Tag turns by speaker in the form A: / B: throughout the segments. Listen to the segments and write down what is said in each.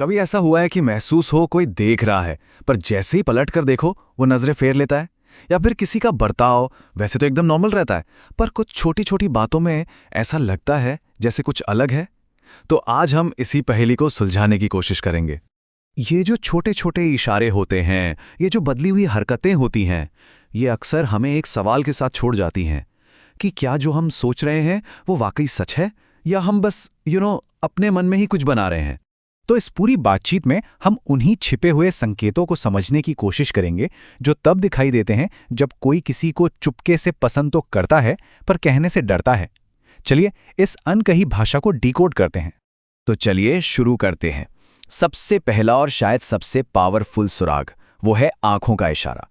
A: कभी ऐसा हुआ है कि महसूस हो कोई देख रहा है, पर जैसे ही पलट कर देखो वो नजरें फेर लेता है? या फिर किसी का बर्ताव वैसे तो एकदम नॉर्मल रहता है, पर कुछ छोटी छोटी बातों में ऐसा लगता है जैसे कुछ अलग है। तो आज हम इसी पहेली को सुलझाने की कोशिश करेंगे। ये जो छोटे छोटे इशारे होते हैं, ये जो बदली हुई हरकतें होती हैं, ये अक्सर हमें एक सवाल के साथ छोड़ जाती हैं कि क्या जो हम सोच रहे हैं वो वाकई सच है, या हम बस अपने मन में ही कुछ बना रहे हैं।
B: तो इस पूरी बातचीत में हम उन्हीं छिपे हुए संकेतों को समझने की कोशिश करेंगे जो तब दिखाई देते हैं जब कोई किसी को चुपके से पसंद तो करता है पर कहने से डरता है। चलिए इस अनकही भाषा को डिकोड करते हैं।
A: तो चलिए शुरू करते हैं। सबसे पहला और शायद सबसे पावरफुल सुराग वो है आंखों का इशारा।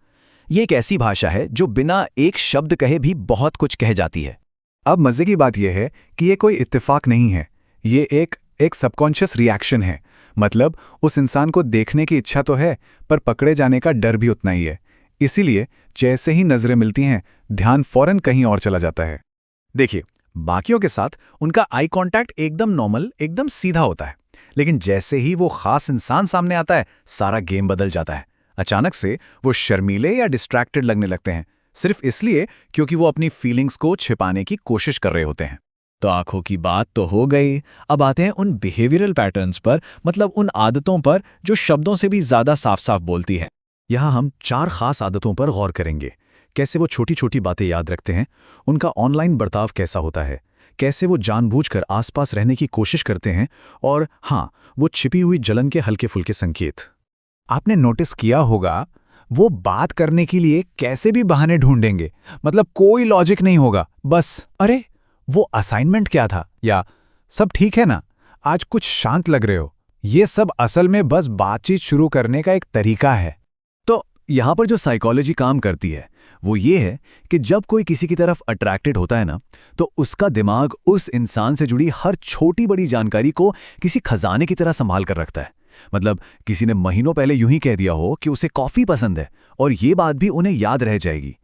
A: ये एक ऐसी भाषा है जो बिना एक शब्द कहे भी बहुत कुछ कह जाती है।
B: अब मजे की बात यह है कि ये कोई इत्तेफाक नहीं है, ये एक सबकॉन्शियस रिएक्शन है। मतलब उस इंसान को देखने की इच्छा तो है, पर पकड़े जाने का डर भी उतना ही है। इसीलिए जैसे ही नजरें मिलती हैं, ध्यान फौरन कहीं और चला जाता है।
A: देखिए, बाकियों के साथ उनका आई कांटेक्ट एकदम नॉर्मल, एकदम सीधा होता है, लेकिन जैसे ही वो खास इंसान सामने आता है, सारा गेम बदल जाता है। अचानक से वो शर्मीले या डिस्ट्रैक्टेड लगने लगते हैं, सिर्फ इसलिए क्योंकि वो अपनी फीलिंग्स को छिपाने की कोशिश कर रहे होते हैं। तो आंखों की बात तो हो गई, अब आते हैं उन बिहेवियरल पैटर्न्स पर, मतलब उन आदतों पर जो शब्दों से भी ज्यादा साफ साफ बोलती हैं। यहाँ हम 4 खास आदतों पर गौर करेंगे। कैसे वो छोटी छोटी बातें याद रखते हैं, उनका ऑनलाइन बर्ताव कैसा होता है, कैसे वो जानबूझकर आसपास रहने की कोशिश करते हैं, और हाँ, वो छिपी हुई जलन के हल्के फुल्के संकेत।
B: आपने नोटिस किया होगा वो बात करने के लिए कैसे भी बहाने ढूंढेंगे, मतलब कोई लॉजिक नहीं होगा, बस अरे वो असाइनमेंट क्या था, या सब ठीक है ना, आज कुछ शांत लग रहे हो। ये सब असल में बस बातचीत शुरू करने का एक तरीका है।
A: तो यहाँ पर जो साइकोलॉजी काम करती है वो ये है कि जब कोई किसी की तरफ अट्रैक्टेड होता है ना, तो उसका दिमाग उस इंसान से जुड़ी हर छोटी बड़ी जानकारी को किसी खजाने की तरह संभाल कर रखता है। मतलब किसी ने महीनों पहले यूं ही कह दिया हो कि उसे कॉफी पसंद है, और ये बात भी उन्हें याद रह जाएगी।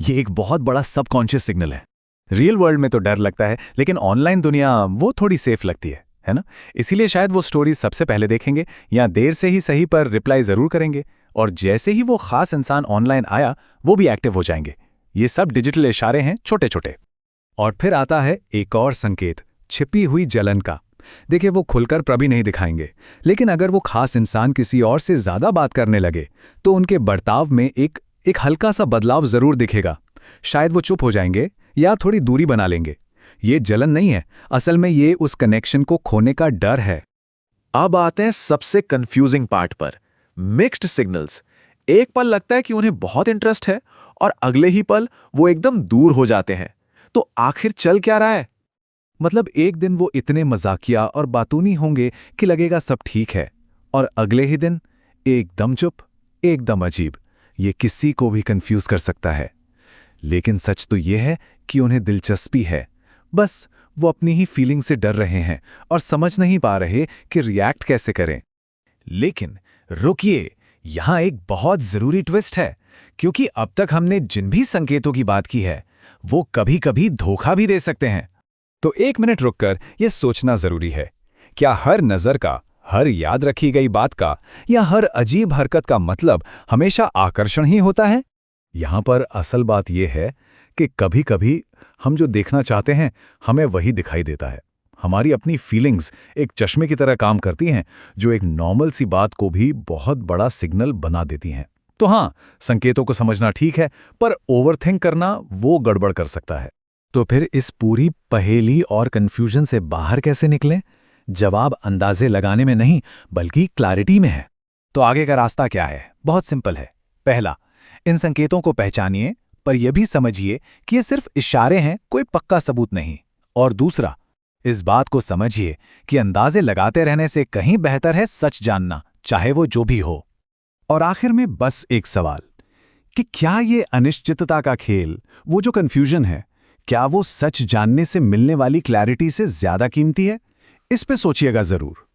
A: ये एक बहुत बड़ा सबकॉन्शियस सिग्नल है।
B: रियल वर्ल्ड में तो डर लगता है, लेकिन ऑनलाइन दुनिया वो थोड़ी सेफ लगती है ना? इसीलिए शायद वो स्टोरी सबसे पहले देखेंगे, या देर से ही सही पर रिप्लाई जरूर करेंगे, और जैसे ही वो खास इंसान ऑनलाइन आया वो भी एक्टिव हो जाएंगे। ये सब डिजिटल इशारे हैं, छोटे छोटे। और फिर आता है एक और संकेत, छिपी हुई जलन का। देखिए, वो खुलकर कभी नहीं दिखाएंगे, लेकिन अगर वो खास इंसान किसी और से ज्यादा बात करने लगे तो उनके बर्ताव में एक हल्का सा बदलाव जरूर दिखेगा। शायद वो चुप हो जाएंगे या थोड़ी दूरी बना लेंगे। ये जलन नहीं है, असल में ये उस कनेक्शन को खोने का डर है।
A: अब आते हैं सबसे कंफ्यूजिंग पार्ट पर, मिक्स्ड सिग्नल्स। एक पल लगता है कि उन्हें बहुत इंटरेस्ट है, और अगले ही पल वो एकदम दूर हो जाते हैं। तो आखिर चल क्या रहा है?
B: मतलब एक दिन वो इतने मजाकिया और बातूनी होंगे कि लगेगा सब ठीक है, और अगले ही दिन एकदम चुप, एकदम अजीब। ये किसी को भी कंफ्यूज कर सकता है। लेकिन सच तो ये है कि उन्हें दिलचस्पी है, बस वो अपनी ही फीलिंग से डर रहे हैं और समझ नहीं पा रहे कि रिएक्ट कैसे करें।
A: लेकिन रुकिए, यहां एक बहुत जरूरी ट्विस्ट है, क्योंकि अब तक हमने जिन भी संकेतों की बात की है वो कभी कभी धोखा भी दे सकते हैं।
B: तो एक मिनट रुककर यह सोचना जरूरी है, क्या हर नजर का, हर याद रखी गई बात का, या हर अजीब हरकत का मतलब हमेशा आकर्षण ही होता है? यहां पर असल बात यह है कि कभी कभी हम जो देखना चाहते हैं हमें वही दिखाई देता है। हमारी अपनी फीलिंग्स एक चश्मे की तरह काम करती हैं, जो एक नॉर्मल सी बात को भी बहुत बड़ा सिग्नल बना देती हैं। तो हाँ, संकेतों को समझना ठीक है, पर ओवरथिंक करना वो गड़बड़ कर सकता है। तो फिर इस पूरी पहेली और कंफ्यूजन से बाहर कैसे निकलें? जवाब अंदाजे लगाने में नहीं, बल्कि क्लैरिटी में है। तो आगे का रास्ता क्या है? बहुत सिंपल है। पहला, इन संकेतों को पहचानिए, पर यह भी समझिए कि ये सिर्फ इशारे हैं, कोई पक्का सबूत नहीं। और दूसरा, इस बात को समझिए कि अंदाजे लगाते रहने से कहीं बेहतर है सच जानना, चाहे वो जो भी हो। और आखिर में बस एक सवाल कि क्या ये अनिश्चितता का खेल, वो जो कंफ्यूजन है, क्या वो सच जानने से मिलने वाली क्लैरिटी से ज्यादा कीमती है? इस पे सोचिएगा जरूर।